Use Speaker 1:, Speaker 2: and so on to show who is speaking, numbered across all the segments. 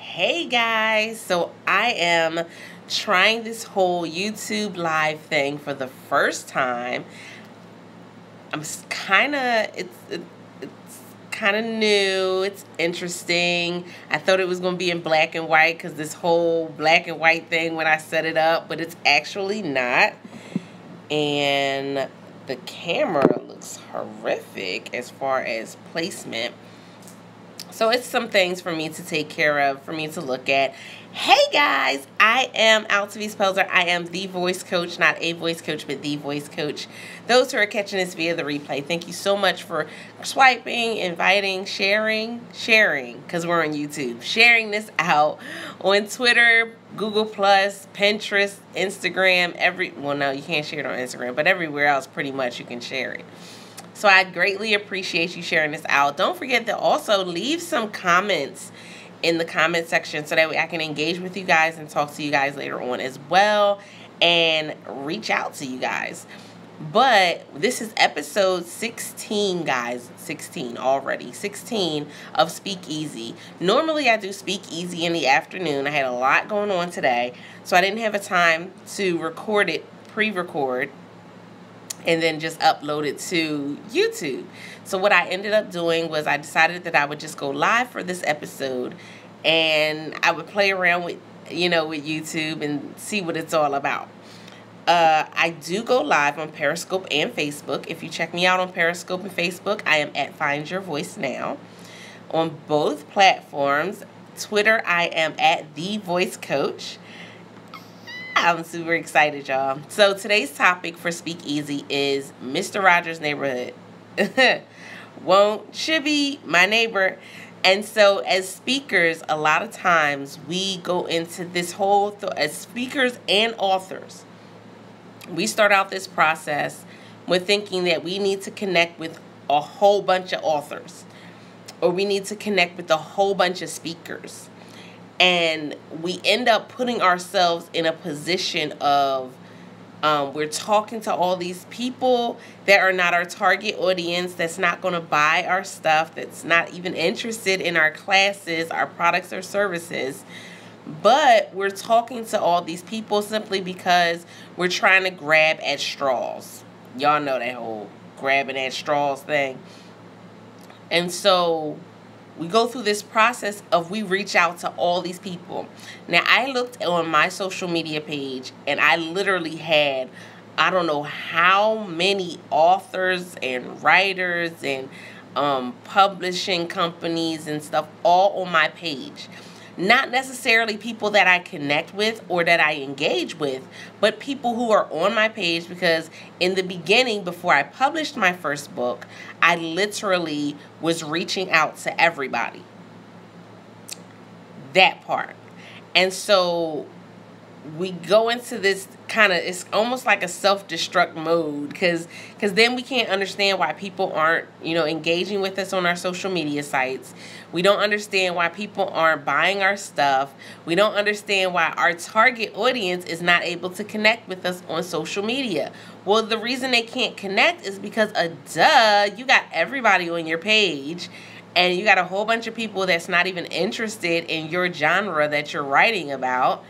Speaker 1: Hey guys, so I am trying this whole YouTube live thing for the first time. I'm kind of it's kind of new. It's interesting. I thought it was going to be in black and white cuz this whole black and white thing when I set it up, but it's actually not. And the camera looks horrific as far as placement. So it's some things for me to take care of, for me to look at. Hey guys, I am Altavis Pelzer. I am the voice coach, not a voice coach, but the voice coach. Those who are catching this via the replay, thank you so much for swiping, inviting, sharing, because we're on YouTube. Sharing this out on Twitter, Google+, Pinterest, Instagram, well, no, you can't share it on Instagram, but everywhere else pretty much you can share it. So I greatly appreciate you sharing this out. Don't forget to also leave some comments in the comment section so that way I can engage with you guys and talk to you guys later on as well and reach out to you guys. But this is episode 16, guys. 16 already. 16 of Speak Easy. Normally I do Speak Easy in the afternoon. I had a lot going on today, so I didn't have a time to record it, pre-record, and then just upload it to YouTube. So what I ended up doing was I decided that I would just go live for this episode and I would play around with, with YouTube and see what it's all about. I do go live on Periscope and Facebook. If you check me out on Periscope and Facebook, I am at Find Your Voice Now. On both platforms, Twitter, I am at The Voice Coach. I'm super excited, y'all. So today's topic for Speak Easy is Mr. Rogers' Neighborhood. Should be my neighbor. And so as speakers, a lot of times we go into this whole, as speakers and authors, we start out this process with thinking that we need to connect with a whole bunch of authors, or we need to connect with a whole bunch of speakers. And we end up putting ourselves in a position of we're talking to all these people that are not our target audience, that's not going to buy our stuff, that's not even interested in our classes, our products or services. But we're talking to all these people simply because we're trying to grab at straws. Y'all know that whole grabbing at straws thing. And so we go through this process of we reach out to all these people. Now, I looked on my social media page and I literally had, I don't know how many authors and writers and publishing companies and stuff all on my page. Not necessarily people that I connect with or that I engage with, but people who are on my page, because in the beginning, before I published my first book, I literally was reaching out to everybody. That part. And so we go into this kind of, it's almost like a self-destruct mode, because then we can't understand why people aren't, engaging with us on our social media sites. We don't understand why people aren't buying our stuff. We don't understand why our target audience is not able to connect with us on social media. Well, the reason they can't connect is because, you got everybody on your page, and you got a whole bunch of people that's not even interested in your genre that you're writing about.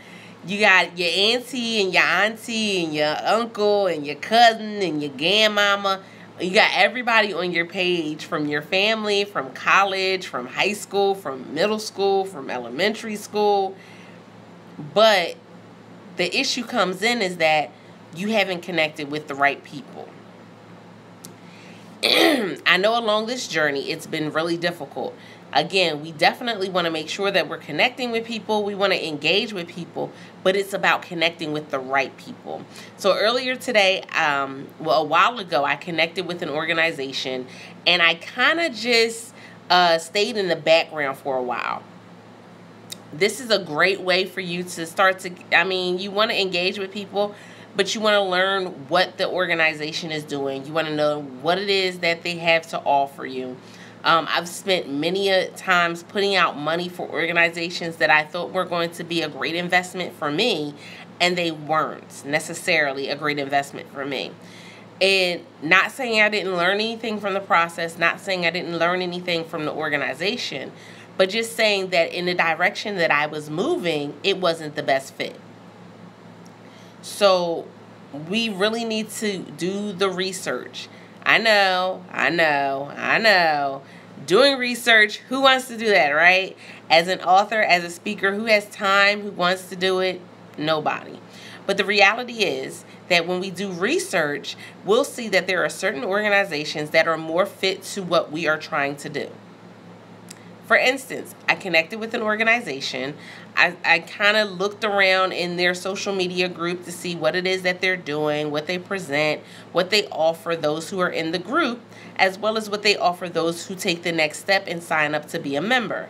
Speaker 1: You got your auntie and your uncle and your cousin and your grandmama. You got everybody on your page, from your family, from college, from high school, from middle school, from elementary school. But the issue comes in is that you haven't connected with the right people. I know along this journey, it's been really difficult. Again, we definitely want to make sure that we're connecting with people. We want to engage with people, but it's about connecting with the right people. So earlier today, a while ago, I connected with an organization, and I kind of just stayed in the background for a while. This is a great way for you to start to, you want to engage with people, but you want to learn what the organization is doing. You want to know what it is that they have to offer you. I've spent many times putting out money for organizations that I thought were going to be a great investment for me, and they weren't necessarily a great investment for me. And not saying I didn't learn anything from the process, not saying I didn't learn anything from the organization, but just saying that in the direction that I was moving, it wasn't the best fit. So we really need to do the research. I know. Doing research, who wants to do that, right? As an author, as a speaker, who has time, who wants to do it? Nobody. But the reality is that when we do research, we'll see that there are certain organizations that are more fit to what we are trying to do. For instance, I connected with an organization. I kind of looked around in their social media group to see what it is that they're doing, what they present, what they offer those who are in the group, as well as what they offer those who take the next step and sign up to be a member.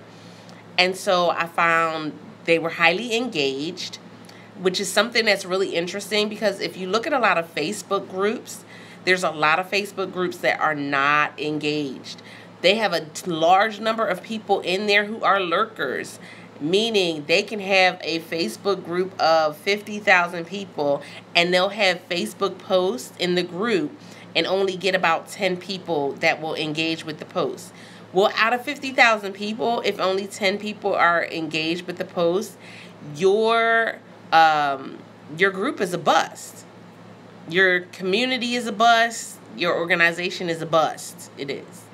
Speaker 1: And so I found they were highly engaged, which is something that's really interesting, because if you look at a lot of Facebook groups, there's a lot of Facebook groups that are not engaged. They have a large number of people in there who are lurkers, meaning they can have a Facebook group of 50,000 people and they'll have Facebook posts in the group and only get about 10 people that will engage with the post. Well, out of 50,000 people, if only 10 people are engaged with the post, your group is a bust. Your community is a bust. Your organization is a bust. It is.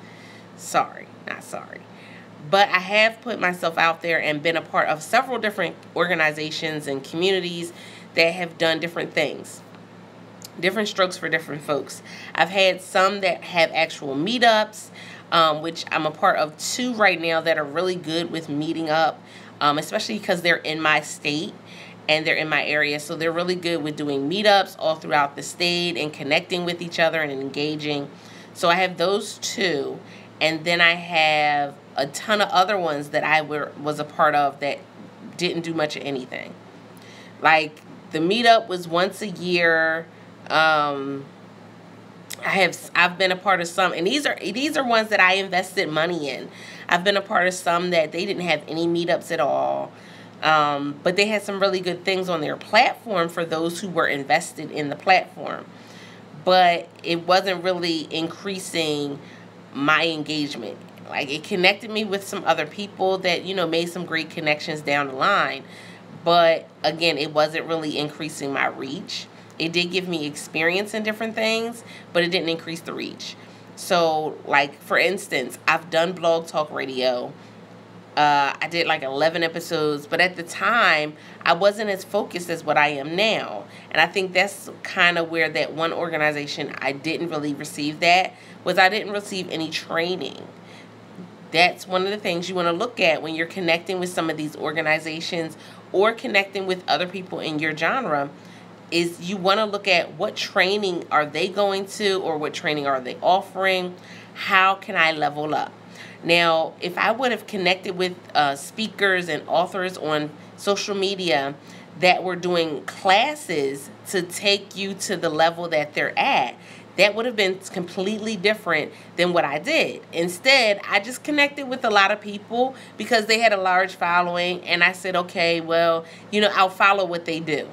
Speaker 1: Sorry, not sorry. But I have put myself out there and been a part of several different organizations and communities that have done different things. Different strokes for different folks. I've had some that have actual meetups, which I'm a part of 2 right now that are really good with meeting up, especially because they're in my state and they're in my area. So they're really good with doing meetups all throughout the state and connecting with each other and engaging. So I have those 2. And then I have a ton of other ones that I was a part of that didn't do much of anything. Like the meetup was once a year. I've been a part of some, and these are ones that I invested money in. I've been a part of some that they didn't have any meetups at all. But they had some really good things on their platform for those who were invested in the platform. But it wasn't really increasing my engagement. Like, it connected me with some other people that, made some great connections down the line. But again, it wasn't really increasing my reach. It did give me experience in different things, but it didn't increase the reach. So, like, for instance, I've done Blog Talk Radio. I did like 11 episodes, but at the time, I wasn't as focused as what I am now. And I think that's kind of where that one organization I didn't really receive that, was I didn't receive any training. That's one of the things you want to look at when you're connecting with some of these organizations or connecting with other people in your genre, is you want to look at what training are they going to, or what training are they offering? How can I level up? Now, if I would have connected with speakers and authors on social media that were doing classes to take you to the level that they're at, that would have been completely different than what I did. Instead, I just connected with a lot of people because they had a large following, and I said, okay, well, I'll follow what they do.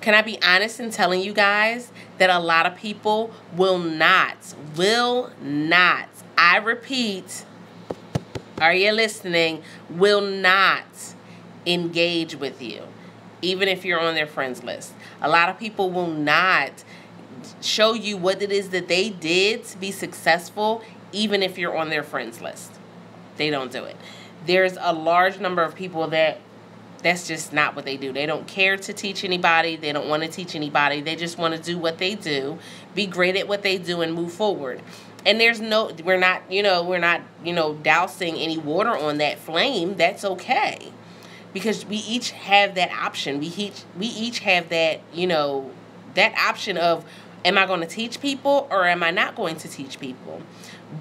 Speaker 1: Can I be honest in telling you guys that a lot of people will not, I repeat, are you listening, will not engage with you, even if you're on their friends list. A lot of people will not show you what it is that they did to be successful, even if you're on their friends list. They don't do it. There's a large number of people that's just not what they do. They don't care to teach anybody. They don't want to teach anybody. They just want to do what they do, be great at what they do, and move forward. And we're not dousing any water on that flame. That's okay. Because we each have that option. We each have that, that option of, am I going to teach people or am I not going to teach people?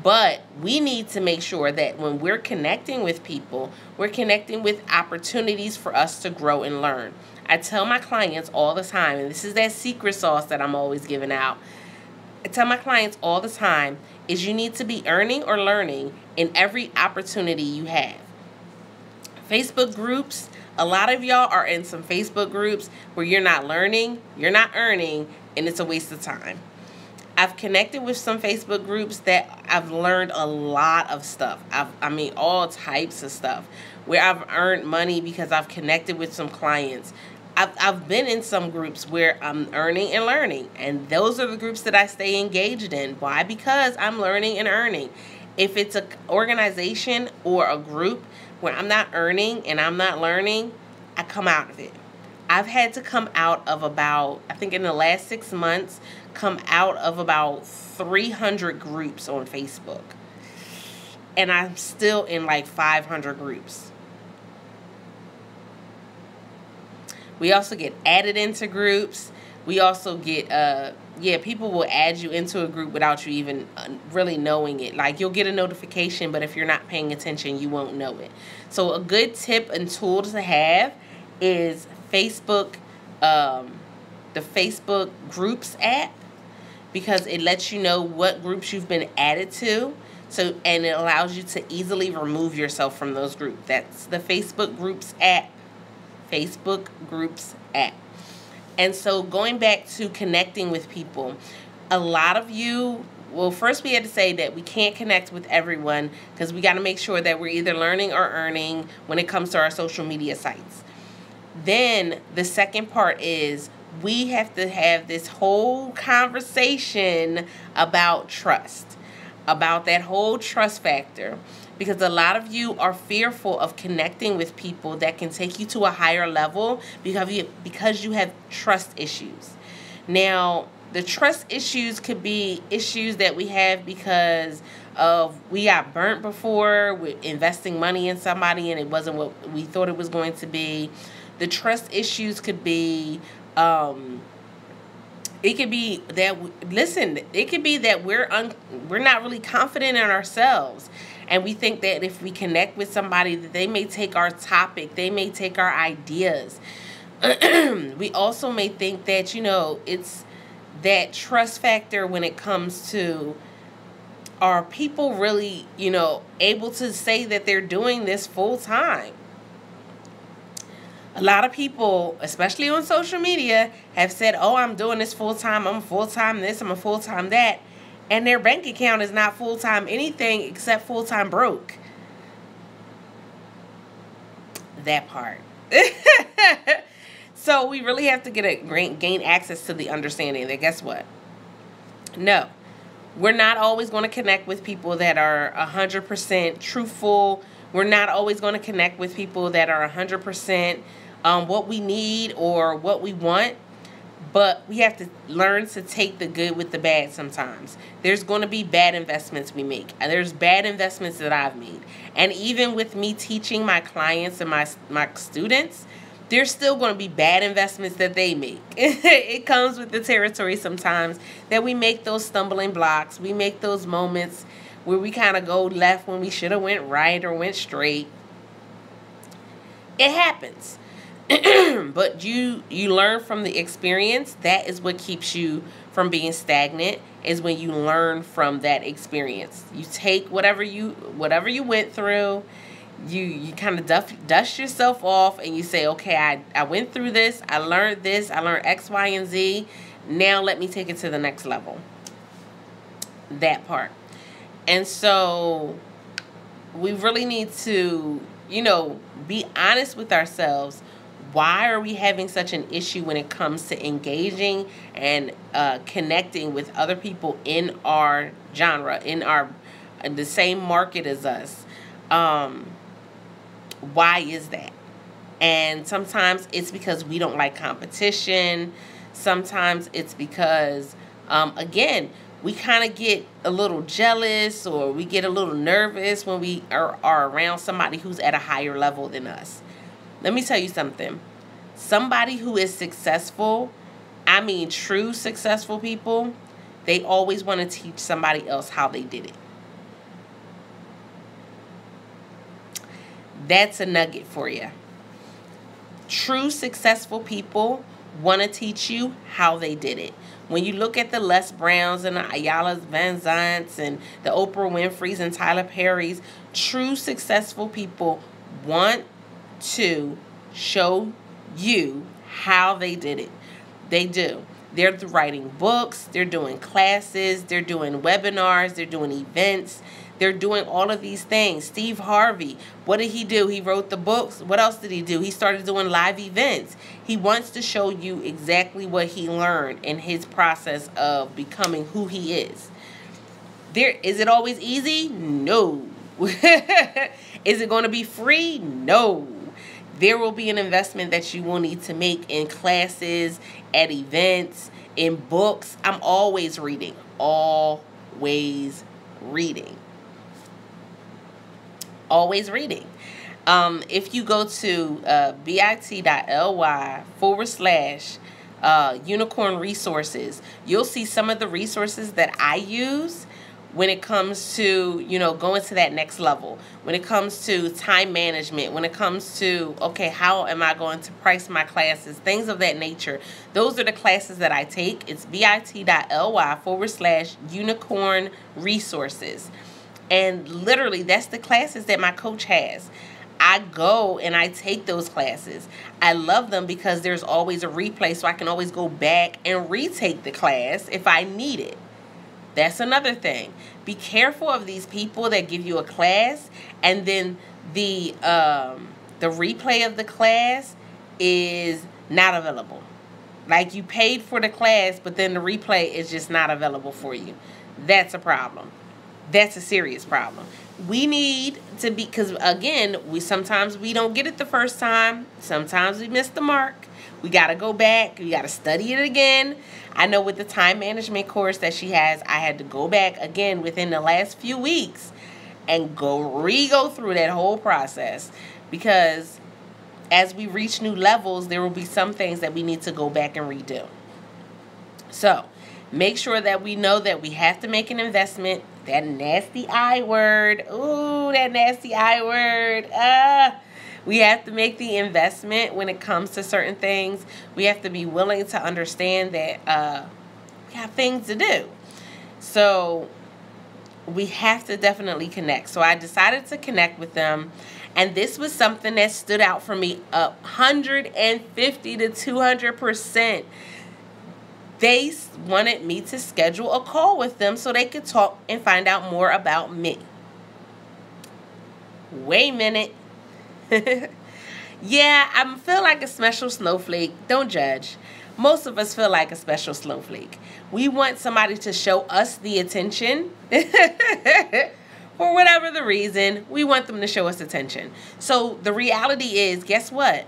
Speaker 1: But we need to make sure that when we're connecting with people, we're connecting with opportunities for us to grow and learn. I tell my clients all the time, and this is that secret sauce that I'm always giving out. I tell my clients all the time is you need to be earning or learning in every opportunity you have. Facebook groups, a lot of y'all are in some Facebook groups where you're not learning, you're not earning, and it's a waste of time. I've connected with some Facebook groups that I've learned a lot of stuff. I mean, all types of stuff where I've earned money because I've connected with some clients. I've been in some groups where I'm earning and learning, and those are the groups that I stay engaged in. Why? Because I'm learning and earning. If it's an organization or a group where I'm not earning and I'm not learning, I come out of it. I've had to come out of about, I think in the last 6 months, come out of about 300 groups on Facebook. And I'm still in like 500 groups. We also get added into groups. We also get, people will add you into a group without you even really knowing it. Like, you'll get a notification, but if you're not paying attention, you won't know it. So a good tip and tool to have is Facebook, the Facebook Groups app, because it lets you know what groups you've been added to. So, and it allows you to easily remove yourself from those groups. That's the Facebook Groups app. Facebook Groups app. And so going back to connecting with people, a lot of you, well, first we had to say that we can't connect with everyone because we got to make sure that we're either learning or earning when it comes to our social media sites. Then the second part is we have to have this whole conversation about trust, about that whole trust factor, because a lot of you are fearful of connecting with people that can take you to a higher level because you have trust issues. Now, the trust issues could be issues that we have because of we got burnt before with investing money in somebody and it wasn't what we thought it was going to be. The trust issues could be, it could be that, it could be that we're not really confident in ourselves. And we think that if we connect with somebody, that they may take our topic, they may take our ideas. We also may think that, it's that trust factor when it comes to, are people really, able to say that they're doing this full time? A lot of people, especially on social media, have said, oh, I'm doing this full time, I'm full time this, I'm a full time that. And their bank account is not full time anything except full time broke. That part. So we really have to gain access to the understanding that guess what? No, we're not always going to connect with people that are 100% truthful. We're not always going to connect with people that are 100% what we need or what we want. But we have to learn to take the good with the bad sometimes. There's going to be bad investments we make. There's bad investments that I've made. And even with me teaching my clients and my students, there's still going to be bad investments that they make. It comes with the territory sometimes that we make those stumbling blocks. We make those moments where we kind of go left when we should have went right or went straight. It happens. But you learn from the experience. That is what keeps you from being stagnant, is when you learn from that experience. You take whatever you went through, you kind of dust yourself off and you say, okay, I went through this, I learned X, Y, and Z. Now let me take it to the next level. That part. And so we really need to, be honest with ourselves. Why are we having such an issue when it comes to engaging and connecting with other people in our genre, in the same market as us? Why is that? And sometimes it's because we don't like competition. Sometimes it's because, again, we kind of get a little jealous or we get a little nervous when we are around somebody who's at a higher level than us. Let me tell you something. Somebody who is successful, I mean true successful people, they always want to teach somebody else how they did it. That's a nugget for you. True successful people want to teach you how they did it. When you look at the Les Browns and the Ayala Van Zants and the Oprah Winfreys and Tyler Perrys, true successful people want to show you how they did it. They do. They're writing books, they're doing classes, they're doing webinars, they're doing events, they're doing all of these things. Steve Harvey, what did he do? He wrote the books. What else did he do? He started doing live events. He wants to show you exactly what he learned in his process of becoming who he is. Is it always easy? No. Is it going to be free? No. There will be an investment that you will need to make in classes, at events, in books. I'm always reading. Always reading. Always reading. If you go to bit.ly/unicorn resources, you'll see some of the resources that I use when it comes to, going to that next level, when it comes to time management, when it comes to, okay, how am I going to price my classes, things of that nature. Those are the classes that I take. It's bit.ly/unicorn resources. And literally, that's the classes that my coach has. I go and I take those classes. I love them because there's always a replay, so I can always go back and retake the class if I need it. That's another thing. Be careful of these people that give you a class and then the replay of the class is not available. Like, you paid for the class, but then the replay is just not available for you. That's a problem. That's a serious problem. We need to be, because again, sometimes we don't get it the first time. Sometimes we miss the mark. We got to go back. We got to study it again. I know with the time management course that she has, I had to go back again within the last few weeks and go through that whole process, because as we reach new levels, there will be some things that we need to go back and redo. So make sure that we know that we have to make an investment. That nasty I word. Ooh, that nasty I word. We have to make the investment when it comes to certain things. We have to be willing to understand that we have things to do. So we have to definitely connect. So I decided to connect with them. And this was something that stood out for me 150 to 200%. They wanted me to schedule a call with them so they could talk and find out more about me. Wait a minute. Yeah, I feel like a special snowflake. Don't judge. Most of us feel like a special snowflake. We want somebody to show us the attention. For whatever the reason, we want them to show us attention. So the reality is, guess what?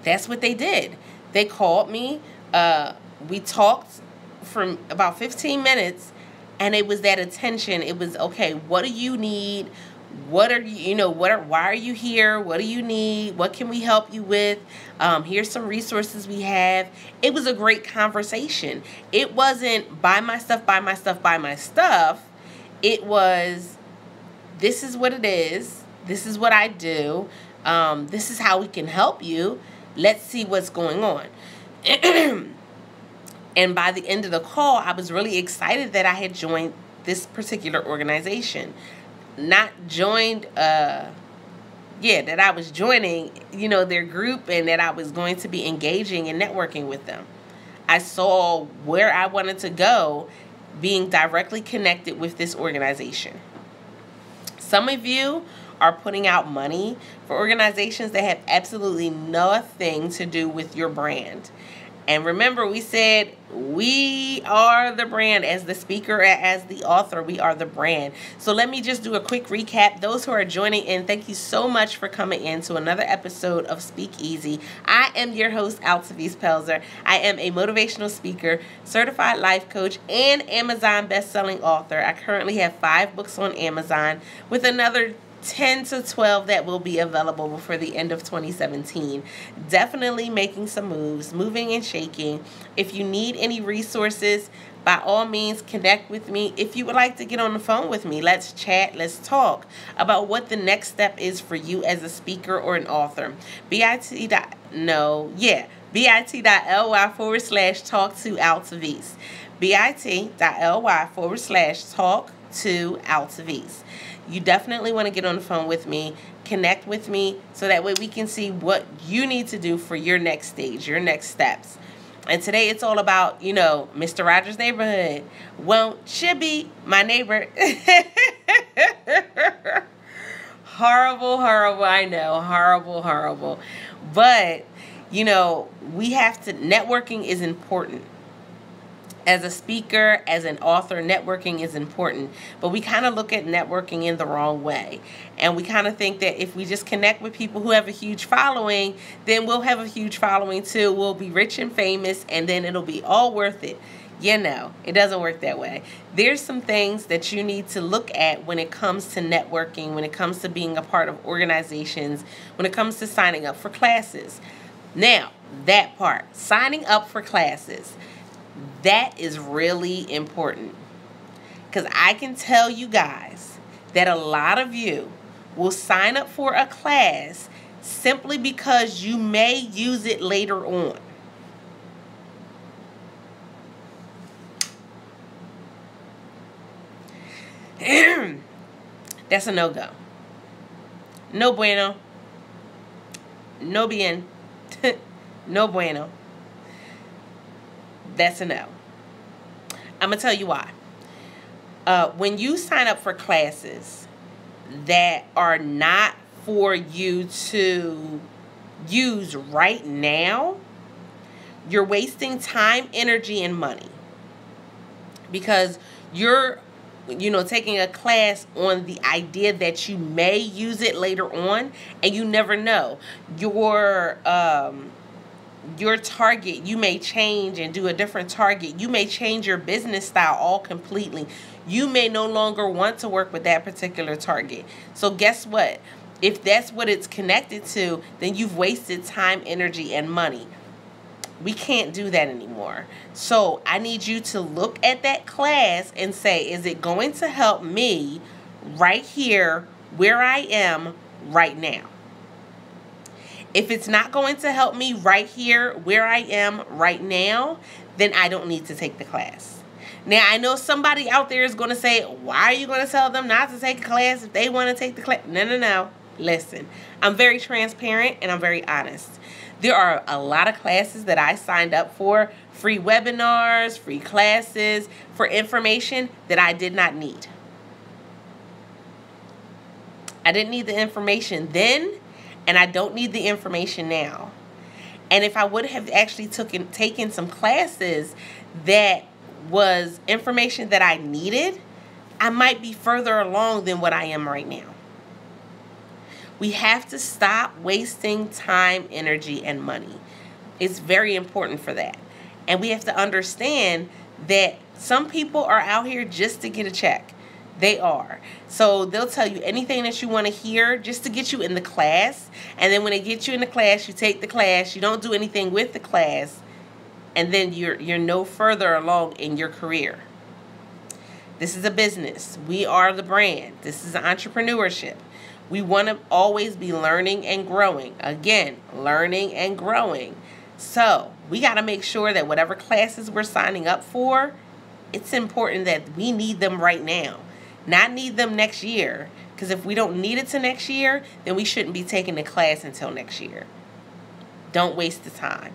Speaker 1: That's what they did. They called me. We talked for about 15 minutes, and it was that attention. It was, okay, what do you need? What are you, why are you here? What do you need? What can we help you with? Here's some resources we have. It was a great conversation. It wasn't buy my stuff, buy my stuff, buy my stuff. It was, this is what it is. This is what I do. This is how we can help you. Let's see what's going on. And by the end of the call, I was really excited that I had joined this particular organization. Not joined, that I was joining, their group, and that I was going to be engaging and networking with them. I saw where I wanted to go, being directly connected with this organization. Some of you are putting out money for organizations that have absolutely nothing to do with your brand. And remember, we said we are the brand. As the speaker, as the author, we are the brand. So let me just do a quick recap. Those who are joining in, thank you so much for coming in to another episode of Speak Easy. I am your host, Altavice Pelzer. I am a motivational speaker, certified life coach, and Amazon best-selling author. I currently have 5 books on Amazon, with another 10 to 12 that will be available before the end of 2017. Definitely making some moves, moving and shaking. If you need any resources, by all means, connect with me. If you would like to get on the phone with me, let's chat, let's talk about what the next step is for you as a speaker or an author. bit.ly/talk to Altavice. bit.ly/talk to Altavice. You definitely want to get on the phone with me, connect with me, so that way we can see what you need to do for your next stage, your next steps. And today it's all about, Mr. Rogers' Neighborhood. Won't you be my neighbor? Horrible, horrible, I know. Horrible, horrible. But, we have to, networking is important. As a speaker, as an author, networking is important. But we kind of look at networking in the wrong way. And we kind of think that if we just connect with people who have a huge following, then we'll have a huge following too. We'll be rich and famous, and then it'll be all worth it. It doesn't work that way. There's some things that you need to look at when it comes to networking, when it comes to being a part of organizations, when it comes to signing up for classes. Now, that part, signing up for classes, that is really important, because I can tell you guys that a lot of you will sign up for a class simply because you may use it later on. That's a no-go. No bueno. No bien. No bueno. That's a no. I'm going to tell you why. When you sign up for classes that are not for you to use right now, you're wasting time, energy, and money. Because you're, taking a class on the idea that you may use it later on, and you never know. Your target, you may change and do a different target. You may change your business style all completely. You may no longer want to work with that particular target. So guess what? If that's what it's connected to, then you've wasted time, energy, and money. We can't do that anymore. So I need you to look at that class and say, is it going to help me right here where I am right now? If it's not going to help me right here where I am right now, then I don't need to take the class. Now, I know somebody out there is going to say, why are you going to tell them not to take a class if they want to take the class? No. Listen, I'm very transparent and I'm very honest. There are a lot of classes that I signed up for, free webinars, free classes, for information that I did not need. I didn't need the information then, and I don't need the information now. And if I would have actually taken some classes that was information that I needed, I might be further along than what I am right now. We have to stop wasting time, energy, and money. It's very important for that. And we have to understand that some people are out here just to get a check. They are. So they'll tell you anything that you want to hear just to get you in the class. And then when they get you in the class, you take the class. You don't do anything with the class. And then you're no further along in your career. This is a business. We are the brand. This is entrepreneurship. We want to always be learning and growing. Again, learning and growing. So we got to make sure that whatever classes we're signing up for, it's important that we need them right now. Not need them next year. Because if we don't need it to next year, then we shouldn't be taking the class until next year. Don't waste the time.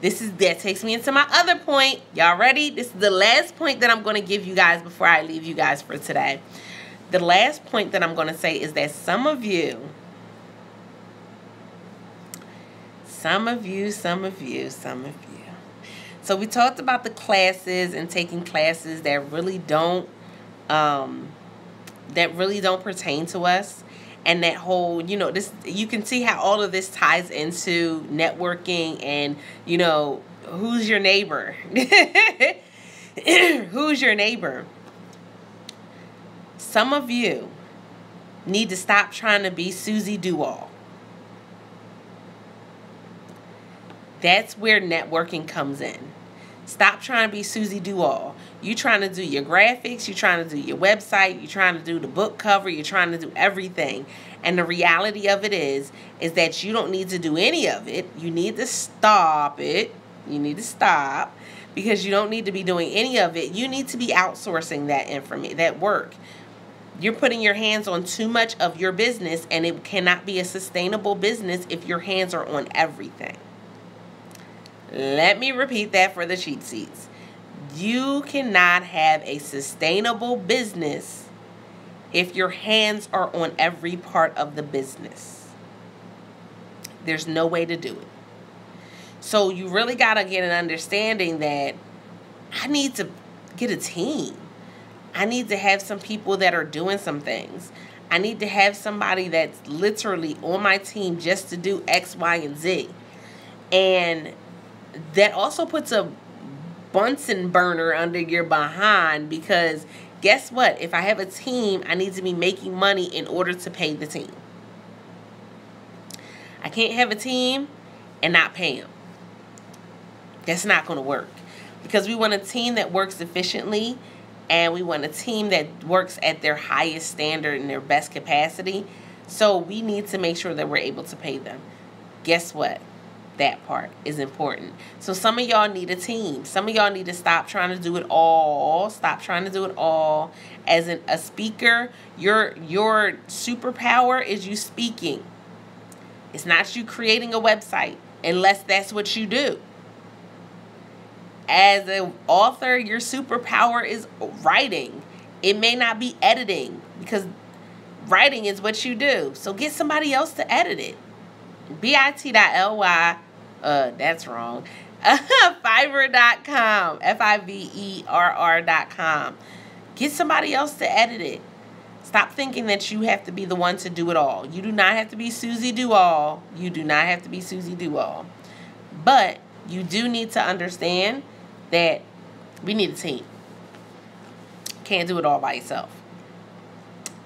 Speaker 1: That takes me into my other point. Y'all ready? This is the last point that I'm going to give you guys before I leave you guys for today. The last point that I'm going to say is that some of you. So we talked about the classes and taking classes that really don't pertain to us. And that whole, this, you can see how all of this ties into networking and, who's your neighbor? Who's your neighbor? Some of you need to stop trying to be Susie Do-All. That's where networking comes in. Stop trying to be Susie Do-All. You're trying to do your graphics. You're trying to do your website. You're trying to do the book cover. You're trying to do everything. And the reality of it is that you don't need to do any of it. You need to stop it. You need to stop because you don't need to be doing any of it. You need to be outsourcing that work. You're putting your hands on too much of your business, and it cannot be a sustainable business if your hands are on everything. Let me repeat that for the cheat seats. You cannot have a sustainable business if your hands are on every part of the business. There's no way to do it. So you really got to get an understanding that I need to get a team. I need to have some people that are doing some things. I need to have somebody that's literally on my team just to do X, Y, and Z. And that also puts a Bunsen burner under your behind, because guess what? If I have a team, I need to be making money in order to pay the team. I can't have a team and not pay them. That's not going to work, because we want a team that works efficiently, and we want a team that works at their highest standard and their best capacity. So we need to make sure that we're able to pay them. Guess what? That part is important. So some of y'all need a team. Some of y'all need to stop trying to do it all. Stop trying to do it all. As a speaker, your superpower is you speaking. It's not you creating a website, unless that's what you do. As an author, your superpower is writing. It may not be editing, because writing is what you do. So get somebody else to edit it. bit.ly, that's wrong, Fiverr.com, Fiverr.com. Get somebody else to edit it. Stop thinking that you have to be the one to do it all. You do not have to be Susie Do-All. You do not have to be Susie Do-All. But you do need to understand that we need a team. Can't do it all by yourself.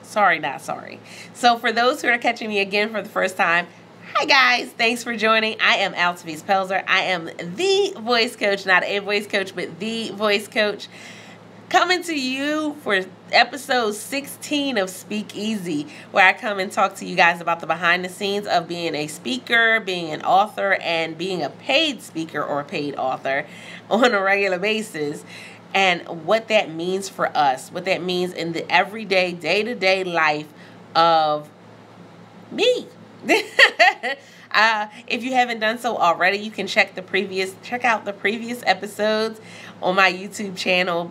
Speaker 1: Sorry, not sorry. So for those who are catching me again for the first time, hi guys, thanks for joining. I am Altavice Pelzer. I am the voice coach, not a voice coach, but the voice coach, coming to you for episode 16 of Speak Easy, where I come and talk to you guys about the behind the scenes of being a speaker, being an author, and being a paid speaker or paid author on a regular basis, and what that means for us, what that means in the everyday, day-to-day life of me. If you haven't done so already, you can check out the previous episodes on my YouTube channel,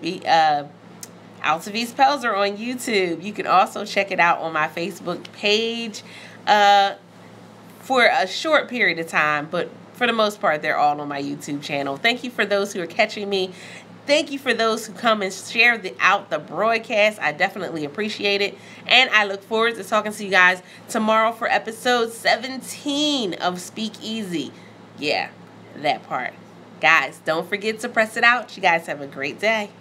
Speaker 1: Altavice Pelzer on YouTube. You can also check it out on my Facebook page for a short period of time, but for the most part, they're all on my YouTube channel. Thank you for those who are catching me. Thank you for those who come and share out the broadcast. I definitely appreciate it. And I look forward to talking to you guys tomorrow for episode 17 of Speak Easy. Yeah, that part. Guys, don't forget to press it out. You guys have a great day.